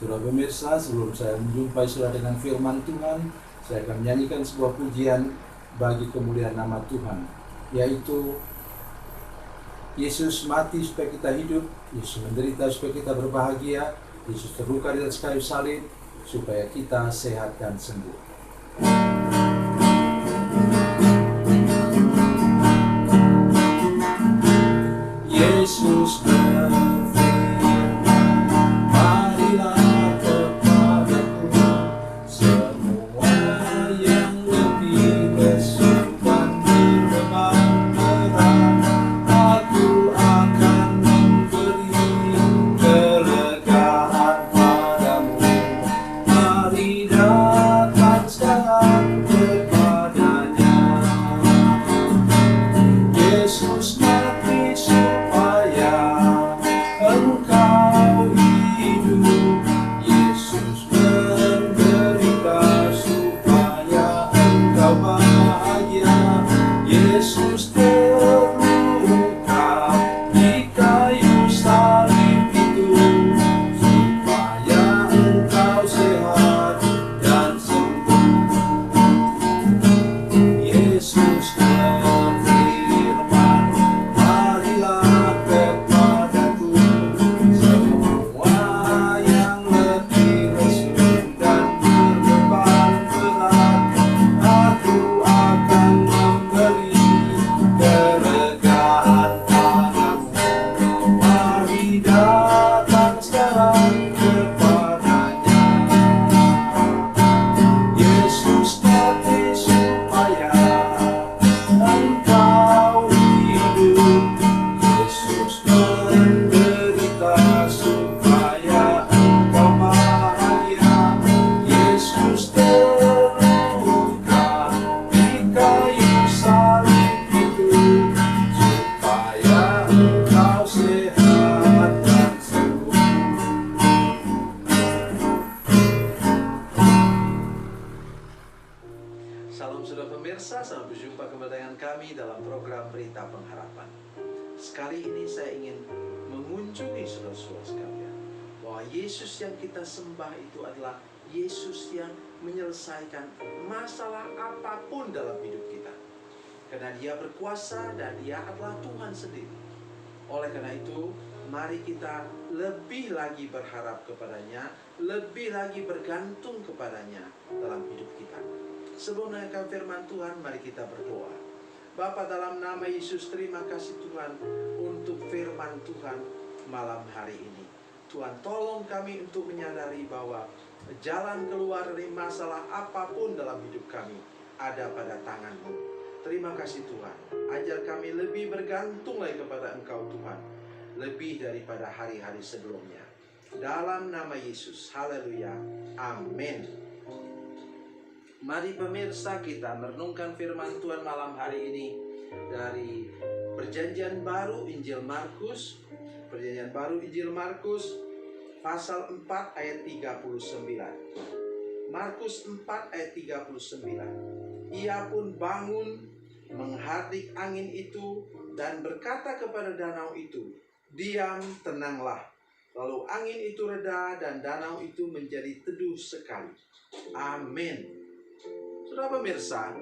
Saudara pemirsa, sebelum saya menjumpai saudara dengan firman Tuhan, saya akan menyanyikan sebuah pujian bagi kemuliaan nama Tuhan, yaitu Yesus mati supaya kita hidup, Yesus menderita supaya kita berbahagia, Yesus terluka di atas kayu salib supaya kita sehat dan sembuh. Yesus Selamat berjumpa kembali dengan kami dalam program Berita Pengharapan. Sekali ini saya ingin mengunjungi saudara-saudara sekalian bahwa Yesus yang kita sembah itu adalah Yesus yang menyelesaikan masalah apapun dalam hidup kita. Karena Dia berkuasa dan Dia adalah Tuhan sendiri. Oleh karena itu, mari kita lebih lagi berharap kepadanya, lebih lagi bergantung kepadanya dalam hidup kita. Sebelum mendengarkan firman Tuhan, mari kita berdoa. Bapa, dalam nama Yesus, terima kasih Tuhan untuk firman Tuhan malam hari ini. Tuhan, tolong kami untuk menyadari bahwa jalan keluar dari masalah apapun dalam hidup kami ada pada tangan-Mu. Terima kasih Tuhan, ajar kami lebih bergantung lagi kepada Engkau Tuhan, lebih daripada hari-hari sebelumnya. Dalam nama Yesus, haleluya, amin. Mari pemirsa, kita merenungkan firman Tuhan malam hari ini dari Perjanjian Baru Injil Markus. Perjanjian Baru Injil Markus pasal 4 ayat 39. Markus 4 ayat 39. Ia pun bangun menghardik angin itu dan berkata kepada danau itu, "Diam, tenanglah." Lalu angin itu reda dan danau itu menjadi teduh sekali. Amin. Saudara pemirsa,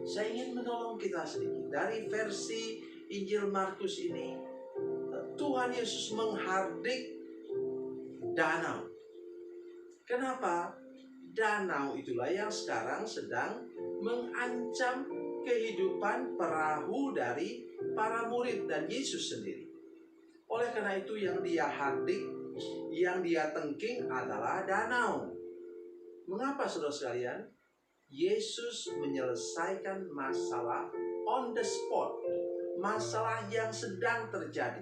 saya ingin menolong kita sedikit. Dari versi Injil Markus ini, Tuhan Yesus menghardik danau. Kenapa? Danau itulah yang sekarang sedang mengancam kehidupan perahu dari para murid dan Yesus sendiri. Oleh karena itu yang Dia hardik, yang Dia tengking adalah danau. Mengapa saudara sekalian? Yesus menyelesaikan masalah on the spot, masalah yang sedang terjadi.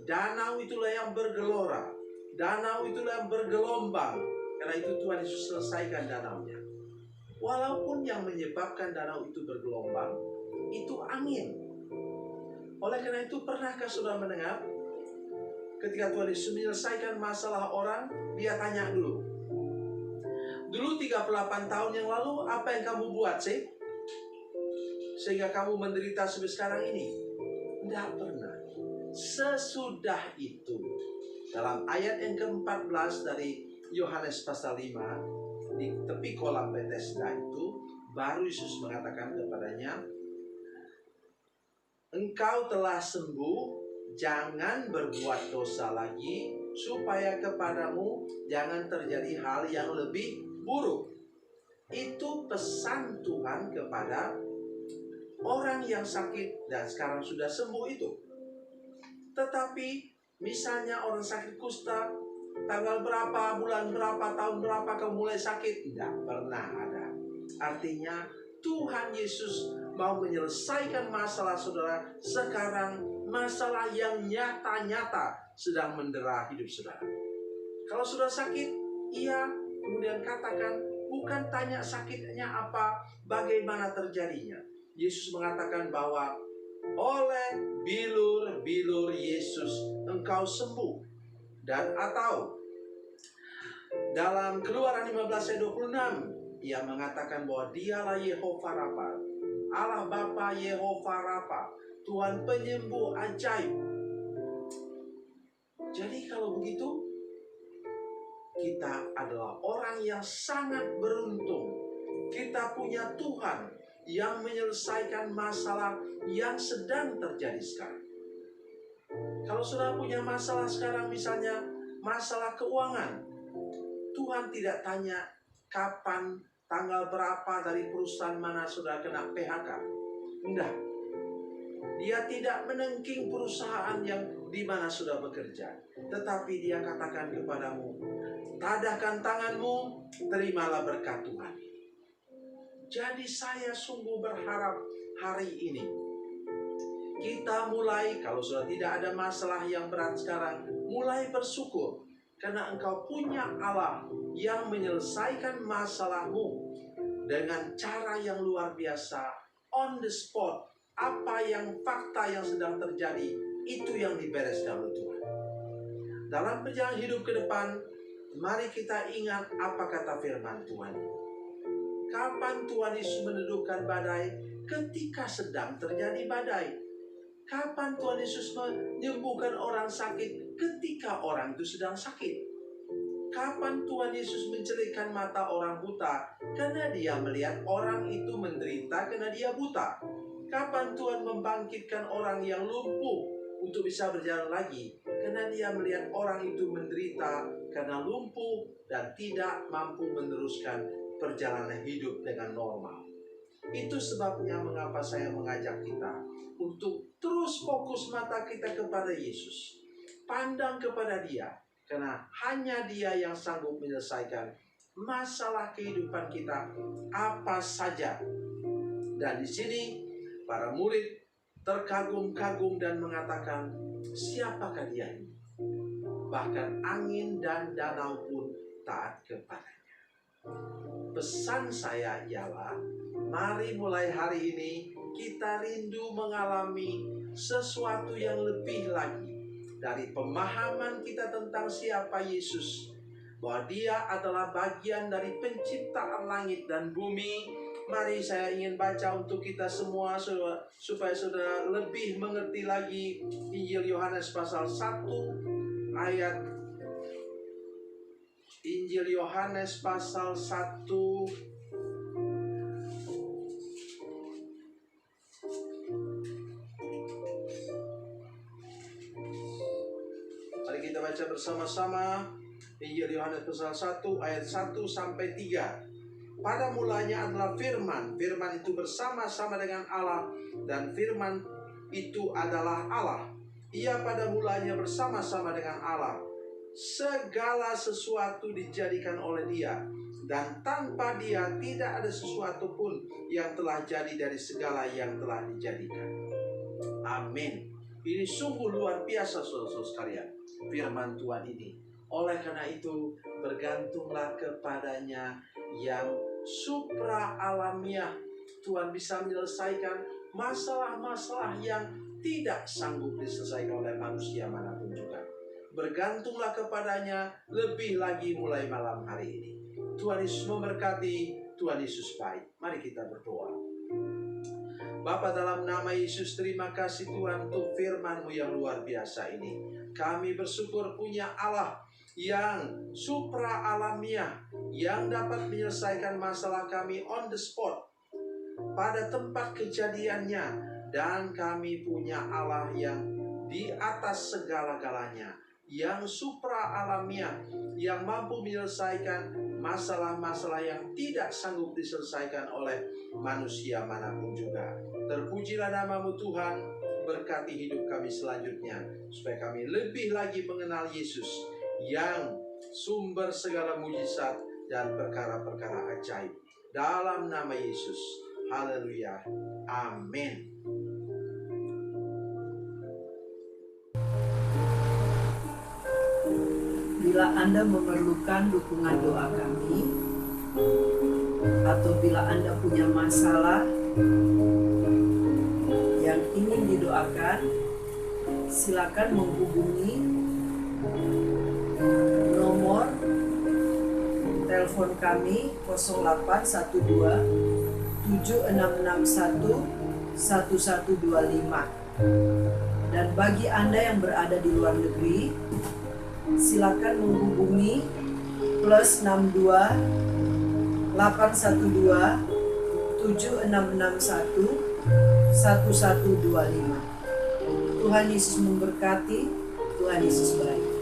Danau itulah yang bergelora, danau itulah yang bergelombang. Karena itu Tuhan Yesus selesaikan danaunya. Walaupun yang menyebabkan danau itu bergelombang, itu angin. Oleh karena itu, pernahkah saudara mendengar ketika Tuhan Yesus menyelesaikan masalah orang, Dia tanya dulu, "Dulu 38 tahun yang lalu apa yang kamu buat sih? Sehingga kamu menderita sampai sekarang ini?" Tidak pernah. Sesudah itu Dalam ayat yang ke-14 dari Yohanes pasal 5, di tepi kolam Bethesda itu, baru Yesus mengatakan kepadanya, engkau telah sembuh, jangan berbuat dosa lagi, supaya kepadamu jangan terjadi hal yang lebih buruk. Itu pesan Tuhan kepada orang yang sakit dan sekarang sudah sembuh itu. Tetapi misalnya orang sakit kusta, tanggal berapa, bulan berapa, tahun berapa kamu mulai sakit? Tidak pernah ada. Artinya Tuhan Yesus mau menyelesaikan masalah saudara sekarang, masalah yang nyata-nyata sedang mendera hidup saudara. Kalau sudah sakit, ia kemudian katakan, bukan tanya sakitnya apa, bagaimana terjadinya. Yesus mengatakan bahwa oleh bilur-bilur Yesus engkau sembuh. Dan atau dalam Keluaran 15 ayat 26, ia mengatakan bahwa dialah Yehova Rafa, Allah Bapa Yehova Rafa, Tuhan penyembuh ajaib. Jadi kalau begitu, kita adalah orang yang sangat beruntung. Kita punya Tuhan yang menyelesaikan masalah yang sedang terjadi sekarang. Kalau sudah punya masalah sekarang, misalnya masalah keuangan, Tuhan tidak tanya kapan, tanggal berapa dari perusahaan mana sudah kena PHK. Enggak. Dia tidak menengking perusahaan yang di mana sudah bekerja. Tetapi dia katakan kepadamu, tadahkan tanganmu, terimalah berkat Tuhan. Jadi saya sungguh berharap hari ini kita mulai, kalau sudah tidak ada masalah yang berat sekarang, mulai bersyukur. Karena engkau punya Allah yang menyelesaikan masalahmu dengan cara yang luar biasa, on the spot. Apa yang fakta yang sedang terjadi, itu yang dibereskan oleh Tuhan. Dalam perjalanan hidup ke depan, mari kita ingat apa kata firman Tuhan. Kapan Tuhan Yesus menedurkan badai? Ketika sedang terjadi badai. Kapan Tuhan Yesus menyembuhkan orang sakit? Ketika orang itu sedang sakit. Kapan Tuhan Yesus mencelikkan mata orang buta? Karena dia melihat orang itu menderita karena dia buta. Kapan Tuhan membangkitkan orang yang lumpuh untuk bisa berjalan lagi? Karena dia melihat orang itu menderita karena lumpuh dan tidak mampu meneruskan perjalanan hidup dengan normal. Itu sebabnya mengapa saya mengajak kita untuk terus fokus mata kita kepada Yesus. Pandang kepada Dia, karena hanya Dia yang sanggup menyelesaikan masalah kehidupan kita apa saja. Dan di sini para murid terkagum-kagum dan mengatakan, siapakah Dia ini? Bahkan angin dan danau pun taat kepadanya. Pesan saya ialah, mari mulai hari ini kita rindu mengalami sesuatu yang lebih lagi dari pemahaman kita tentang siapa Yesus, bahwa Dia adalah bagian dari penciptaan langit dan bumi. Mari saya ingin baca untuk kita semua supaya saudara lebih mengerti lagi Injil Yohanes pasal 1 ayat Injil Yohanes pasal 1 mari kita baca bersama-sama Injil Yohanes pasal 1 ayat 1 sampai 3. Pada mulanya adalah firman. Firman itu bersama-sama dengan Allah, dan firman itu adalah Allah. Ia pada mulanya bersama-sama dengan Allah. Segala sesuatu dijadikan oleh Dia, dan tanpa Dia tidak ada sesuatu pun yang telah jadi dari segala yang telah dijadikan. Amin. Ini sungguh luar biasa saudara-saudara sekalian, firman Tuhan ini. Oleh karena itu, bergantunglah kepadanya yang supra alamiah. Tuhan bisa menyelesaikan masalah-masalah yang tidak sanggup diselesaikan oleh manusia manapun juga. Bergantunglah kepadanya lebih lagi mulai malam hari ini. Tuhan Yesus memberkati, Tuhan Yesus baik. Mari kita berdoa. Bapa, dalam nama Yesus, terima kasih Tuhan untuk firman-Mu yang luar biasa ini. Kami bersyukur punya Allah yang supra alamiah, yang dapat menyelesaikan masalah kami on the spot, pada tempat kejadiannya. Dan kami punya Allah yang di atas segala-galanya, yang supra alamiah, yang mampu menyelesaikan masalah-masalah yang tidak sanggup diselesaikan oleh manusia manapun juga. Terpujilah namamu Tuhan, berkati hidup kami selanjutnya, supaya kami lebih lagi mengenal Yesus, yang sumber segala mujizat dan perkara-perkara ajaib. Dalam nama Yesus, haleluya, amin. Bila Anda memerlukan dukungan doa kami, atau bila Anda punya masalah yang ingin didoakan, silakan menghubungi nomor telepon kami 0812 7661 1125. Dan bagi Anda yang berada di luar negeri, silakan menghubungi +62 812 7661 1125. Tuhan Yesus memberkati, Tuhan Yesus baik.